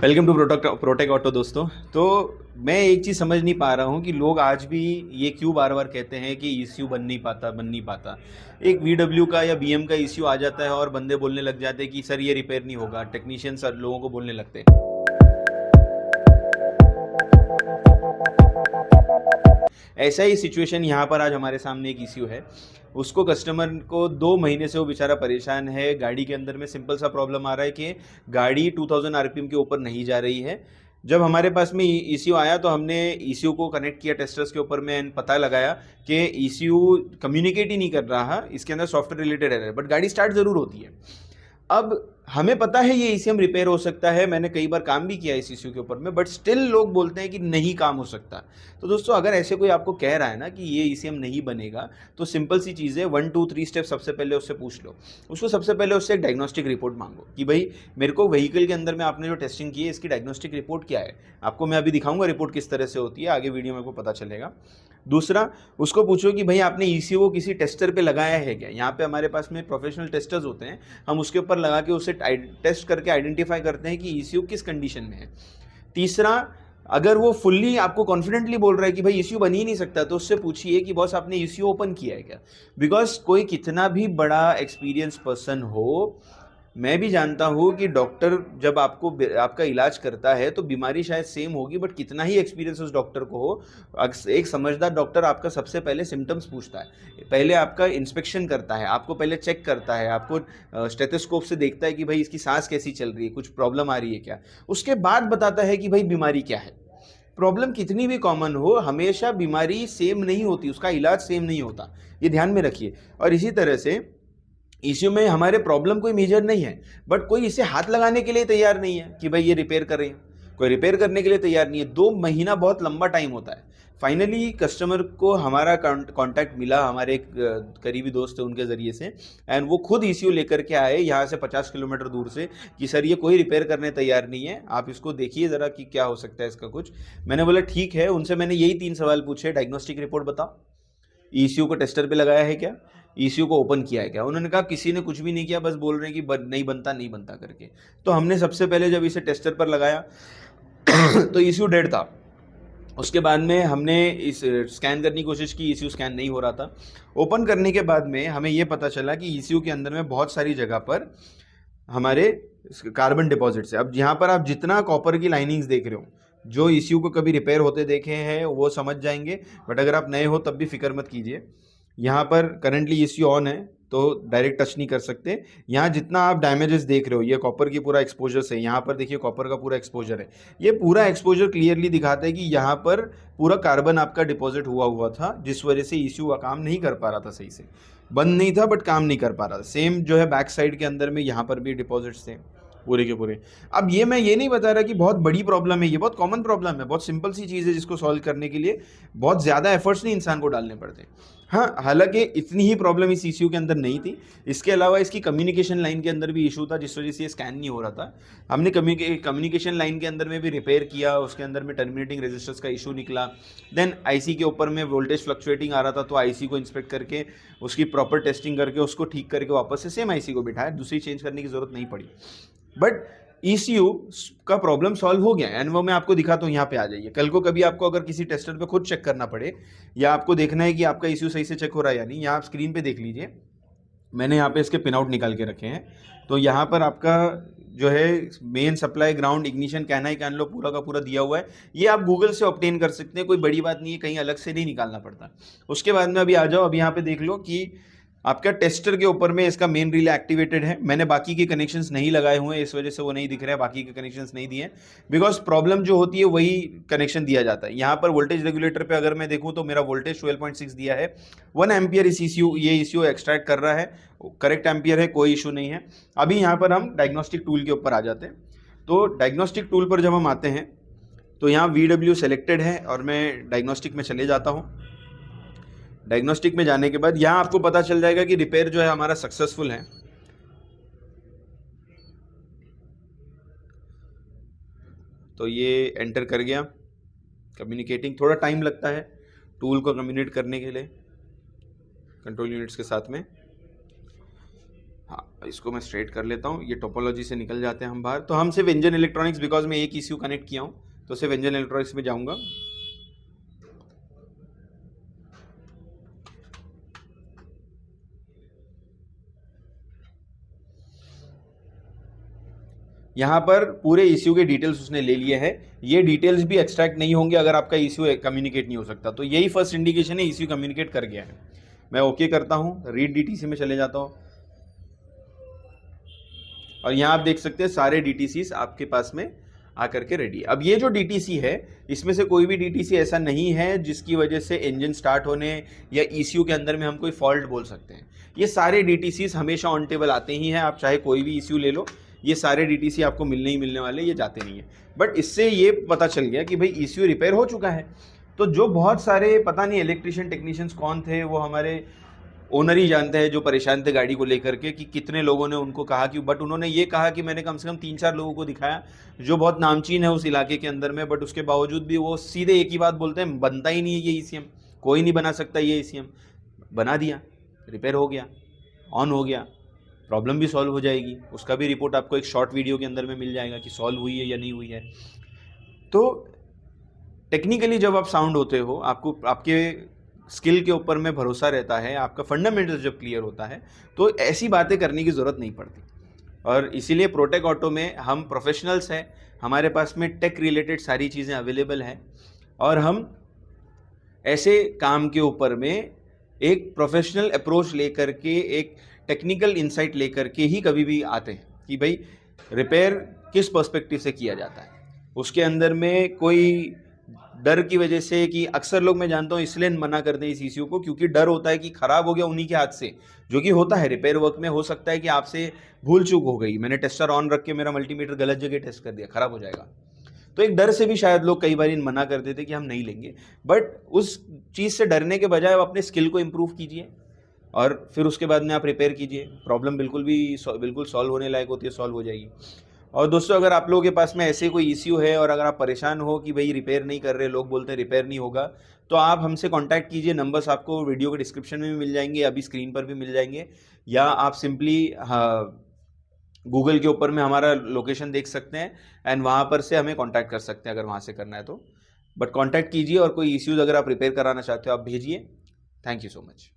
Welcome to protic auto दोस्तों। तो मैं एक चीज़ समझ नहीं पा रहा हूँ कि लोग आज भी ये क्यों बार बार कहते हैं कि ईसीयू बन नहीं पाता। एक वीडब्ल्यू का या बीएम का ईसीयू आ जाता है और बंदे बोलने लग जाते हैं कि सर ये रिपेयर नहीं होगा, टेक्नीशियन सर लोगों को बोलने लगते हैं। ऐसा ही सिचुएशन यहाँ पर आज हमारे सामने एक इश्यू है। उसको कस्टमर को 2 महीने से वो बेचारा परेशान है। गाड़ी के अंदर में सिंपल सा प्रॉब्लम आ रहा है कि गाड़ी 2000 आरपीएम के ऊपर नहीं जा रही है। जब हमारे पास में ईसीयू आया तो हमने ईसीयू को कनेक्ट किया टेस्टर्स के ऊपर में, पता लगाया कि ईसीयू कम्युनिकेट ही नहीं कर रहा, इसके अंदर सॉफ्टवेयर रिलेटेड एरर है, बट गाड़ी स्टार्ट ज़रूर होती है। अब हमें पता है ये ईसीएम रिपेयर हो सकता है, मैंने कई बार काम भी किया है इस इश्यू के ऊपर में, बट स्टिल लोग बोलते हैं कि नहीं काम हो सकता। तो दोस्तों, अगर ऐसे कोई आपको कह रहा है ना कि ये ईसीएम नहीं बनेगा, तो सिंपल सी चीज़ है, 1 2 3 स्टेप सबसे पहले उससे पूछ लो। उसको सबसे पहले उससे एक डायग्नोस्टिक रिपोर्ट मांगो कि भाई मेरे को व्हीकल के अंदर में आपने जो टेस्टिंग की है इसकी डायग्नोस्टिक रिपोर्ट क्या है। आपको मैं अभी दिखाऊंगा रिपोर्ट किस तरह से होती है, आगे वीडियो में आपको पता चलेगा। दूसरा, उसको पूछो कि भाई आपने ईसीयू को किसी टेस्टर पे लगाया है क्या। यहाँ पे हमारे पास में प्रोफेशनल टेस्टर्स होते हैं, हम उसके ऊपर लगा के उसे टेस्ट करके आइडेंटिफाई करते हैं कि ईसीयू किस कंडीशन में है। तीसरा, अगर वो फुल्ली आपको कॉन्फिडेंटली बोल रहा है कि भाई ईसीयू बन ही नहीं सकता, तो उससे पूछिए कि बॉस आपने ईसीयू ओपन किया है क्या। बिकॉज कोई कितना भी बड़ा एक्सपीरियंस पर्सन हो, मैं भी जानता हूँ कि डॉक्टर जब आपका इलाज करता है तो बीमारी शायद सेम होगी, बट कितना ही एक्सपीरियंस उस डॉक्टर को हो, एक समझदार डॉक्टर आपका सबसे पहले सिम्टम्स पूछता है, पहले आपका इंस्पेक्शन करता है, आपको पहले चेक करता है, आपको स्टेथोस्कोप से देखता है कि भाई इसकी सांस कैसी चल रही है, कुछ प्रॉब्लम आ रही है क्या, उसके बाद बताता है कि भाई बीमारी क्या है। प्रॉब्लम कितनी भी कॉमन हो, हमेशा बीमारी सेम नहीं होती, उसका इलाज सेम नहीं होता, ये ध्यान में रखिए। और इसी तरह से इश्यू में हमारे प्रॉब्लम कोई मेजर नहीं है, बट कोई इसे हाथ लगाने के लिए तैयार नहीं है कि भाई ये रिपेयर कर रहे हैं, कोई रिपेयर करने के लिए तैयार नहीं है। 2 महीना बहुत लंबा टाइम होता है। फाइनली कस्टमर को हमारा कांटेक्ट मिला, हमारे एक करीबी दोस्त है उनके ज़रिए से, एंड वो खुद ईसीयू लेकर के आए यहाँ से 50 किलोमीटर दूर से कि सर ये कोई रिपेयर करने तैयार नहीं है, आप इसको देखिए ज़रा कि क्या हो सकता है इसका कुछ। मैंने बोला ठीक है। उनसे मैंने यही 3 सवाल पूछे, डायग्नोस्टिक रिपोर्ट बताओ, ईसीयू को टेस्टर पे लगाया है क्या, ईसीयू को ओपन किया है क्या। उन्होंने कहा किसी ने कुछ भी नहीं किया, बस बोल रहे हैं कि नहीं बनता करके। तो हमने सबसे पहले जब इसे टेस्टर पर लगाया तो ईसीयू डेड था। उसके बाद में हमने इस स्कैन करने की कोशिश की, ईसीयू स्कैन नहीं हो रहा था। ओपन करने के बाद में हमें यह पता चला कि ईसीयू के अंदर में बहुत सारी जगह पर हमारे कार्बन डिपॉजिट्स है। अब यहाँ पर आप जितना कॉपर की लाइनिंग्स देख रहे हो, जो ईसीयू को कभी रिपेयर होते देखे हैं वो समझ जाएंगे, बट अगर आप नए हो तब भी फिक्र मत कीजिए। यहाँ पर करंटली ईसीयू ऑन है तो डायरेक्ट टच नहीं कर सकते। यहाँ जितना आप डैमेजेस देख रहे हो ये कॉपर की पूरा एक्सपोजर से, यहाँ पर देखिए कॉपर का पूरा एक्सपोजर है। ये पूरा एक्सपोजर क्लियरली दिखाता है कि यहाँ पर पूरा कार्बन आपका डिपॉजिट हुआ था, जिस वजह से ईसीयू का काम नहीं कर पा रहा था सही से। बंद नहीं था बट काम नहीं कर पा रहा था। सेम जो है बैक साइड के अंदर में यहाँ पर भी डिपॉजिट्स थे पूरे के पूरे। अब ये मैं ये नहीं बता रहा कि बहुत बड़ी प्रॉब्लम है, ये बहुत कॉमन प्रॉब्लम है, बहुत सिंपल सी चीज़ है जिसको सॉल्व करने के लिए बहुत ज़्यादा एफर्ट्स नहीं इंसान को डालने पड़ते। हाँ, हालांकि इतनी ही प्रॉब्लम इस इश्यू के अंदर नहीं थी, इसके अलावा इसकी कम्युनिकेशन लाइन के अंदर भी इशू था जिस वजह से ये स्कैन नहीं हो रहा था। हमने कम्युनिकेशन लाइन के अंदर में भी रिपेयर किया, उसके अंदर में टर्मिनेटिंग रेजिस्टर्स का इशू निकला। देन आईसी के ऊपर में वोल्टेज फ्लक्चुएटिंग आ रहा था, तो आईसी को इंस्पेक्ट करके उसकी प्रॉपर टेस्टिंग करके उसको ठीक करके वापस से सेम आईसी को बिठाया, दूसरी चेंज करने की जरूरत नहीं पड़ी। बट ईसीयू का प्रॉब्लम सॉल्व हो गया एंड वो मैं आपको दिखाता हूँ। यहाँ पे आ जाइए। कल को कभी आपको अगर किसी टेस्टर पे खुद चेक करना पड़े या आपको देखना है कि आपका ईसीयू सही से चेक हो रहा है या नहीं, यहाँ आप स्क्रीन पे देख लीजिए, मैंने यहाँ पे इसके पिन आउट निकाल के रखे हैं। तो यहाँ पर आपका जो है मेन सप्लाई ग्राउंड इग्निशन कहना कैन लो पूरा का पूरा दिया हुआ है। ये आप गूगल से ऑब्टेन कर सकते हैं, कोई बड़ी बात नहीं है, कहीं अलग से नहीं निकालना पड़ता। उसके बाद में अभी आ जाओ, अभी यहाँ पे देख लो कि आपका टेस्टर के ऊपर में इसका मेन रिले एक्टिवेटेड है। मैंने बाकी के कनेक्शंस नहीं लगाए हुए हैं, इस वजह से वो नहीं दिख रहे हैं, बाकी के कनेक्शंस नहीं दिए, बिकॉज प्रॉब्लम जो होती है वही कनेक्शन दिया जाता है। यहाँ पर वोल्टेज रेगुलेटर पे अगर मैं देखूँ तो मेरा वोल्टेज 12.6 दिया है, 1 एम्पियर इस ये ईसीयू एक्सट्रैक्ट कर रहा है, करेक्ट एम्पियर है, कोई इशू नहीं है। अभी यहाँ पर हम डायग्नोस्टिक टूल के ऊपर आ जाते हैं। तो डायग्नोस्टिक टूल पर जब हम आते हैं तो यहाँ VW सेलेक्टेड है और मैं डायग्नोस्टिक में चले जाता हूँ। डायग्नोस्टिक में जाने के बाद यहाँ आपको पता चल जाएगा कि रिपेयर जो है हमारा सक्सेसफुल है। तो ये एंटर कर गया। कम्युनिकेटिंग थोड़ा टाइम लगता है टूल को कम्युनिकेट करने के लिए कंट्रोल यूनिट्स के साथ में। हाँ, इसको मैं स्ट्रेट कर लेता हूँ, ये टोपोलॉजी से निकल जाते हैं हम बाहर। तो हम सिर्फ इंजन इलेक्ट्रॉनिक्स, बिकॉज मैं एक ECU कनेक्ट किया हूँ तो सिर्फ इंजन इलेक्ट्रॉनिक्स में जाऊँगा। यहाँ पर पूरे ECU के डिटेल्स उसने ले लिए हैं। ये डिटेल्स भी एक्सट्रैक्ट नहीं होंगे अगर आपका ECU कम्युनिकेट नहीं हो सकता। तो यही फर्स्ट इंडिकेशन है ECU कम्युनिकेट कर गया है। मैं ओके करता हूँ, रीड DTC में चले जाता हूँ और यहाँ आप देख सकते हैं सारे DTCs आपके पास में आकर के रेडी है। अब ये जो DTC है, इसमें से कोई भी DTC ऐसा नहीं है जिसकी वजह से इंजन स्टार्ट होने या ECU के अंदर में हम कोई फॉल्ट बोल सकते हैं। ये सारे DTCs हमेशा ऑन टेबल आते ही हैं। आप चाहे कोई भी ECU ले लो, ये सारे DTC आपको मिलने ही मिलने वाले, ये जाते नहीं है। बट इससे ये पता चल गया कि भाई ECU रिपेयर हो चुका है। तो जो बहुत सारे पता नहीं इलेक्ट्रिशियन टेक्नीशियंस कौन थे, वो हमारे ओनर ही जानते हैं, जो परेशान थे गाड़ी को लेकर के, कि कितने लोगों ने उनको कहा कि, बट उन्होंने ये कहा कि मैंने कम से कम 3-4 लोगों को दिखाया जो बहुत नामचीन है उस इलाके के अंदर में, बट उसके बावजूद भी वो सीधे एक ही बात बोलते हैं, बनता ही नहीं है ये ECM, कोई नहीं बना सकता ये ECM। बना दिया, रिपेयर हो गया, ऑन हो गया, प्रॉब्लम भी सॉल्व हो जाएगी। उसका भी रिपोर्ट आपको एक शॉर्ट वीडियो के अंदर में मिल जाएगा कि सॉल्व हुई है या नहीं हुई है। तो टेक्निकली जब आप साउंड होते हो, आपको आपके स्किल के ऊपर में भरोसा रहता है, आपका फंडामेंटल्स जब क्लियर होता है, तो ऐसी बातें करने की ज़रूरत नहीं पड़ती। और इसीलिए प्रोटेक ऑटो में हम प्रोफेशनल्स हैं, हमारे पास में टेक रिलेटेड सारी चीज़ें अवेलेबल हैं और हम ऐसे काम के ऊपर में एक प्रोफेशनल अप्रोच लेकर के, एक टेक्निकल इंसाइट लेकर के ही कभी भी आते हैं कि भाई रिपेयर किस पर्सपेक्टिव से किया जाता है। उसके अंदर में कोई डर की वजह से, कि अक्सर लोग मैं जानता हूँ इसलिए मना करते हैं इस ECU को, क्योंकि डर होता है कि ख़राब हो गया उन्हीं के हाथ से, जो कि होता है रिपेयर वर्क में। हो सकता है कि आपसे भूल चूक हो गई, मैंने टेस्टर ऑन रख के मेरा मल्टीमीटर गलत जगह टेस्ट कर दिया, ख़राब हो जाएगा। तो एक डर से भी शायद लोग कई बार मना कर देते कि हम नहीं लेंगे। बट उस चीज़ से डरने के बजाय आप अपने स्किल को इम्प्रूव कीजिए और फिर उसके बाद में आप रिपेयर कीजिए। प्रॉब्लम बिल्कुल सॉल्व होने लायक होती है, सॉल्व हो जाएगी। और दोस्तों, अगर आप लोगों के पास में ऐसे कोई ECU है और अगर आप परेशान हो कि भाई रिपेयर नहीं कर रहे, लोग बोलते हैं रिपेयर नहीं होगा, तो आप हमसे कांटेक्ट कीजिए। नंबर्स आपको वीडियो के डिस्क्रिप्शन में भी मिल जाएंगे, अभी स्क्रीन पर भी मिल जाएंगे, या आप सिंपली गूगल के ऊपर में हमारा लोकेशन देख सकते हैं एंड वहाँ पर से हमें कांटेक्ट कर सकते हैं अगर वहाँ से करना है तो। बट कांटेक्ट कीजिए और कोई इश्यूज़ अगर आप रिपेयर कराना चाहते हो आप भेजिए। Thank you so much.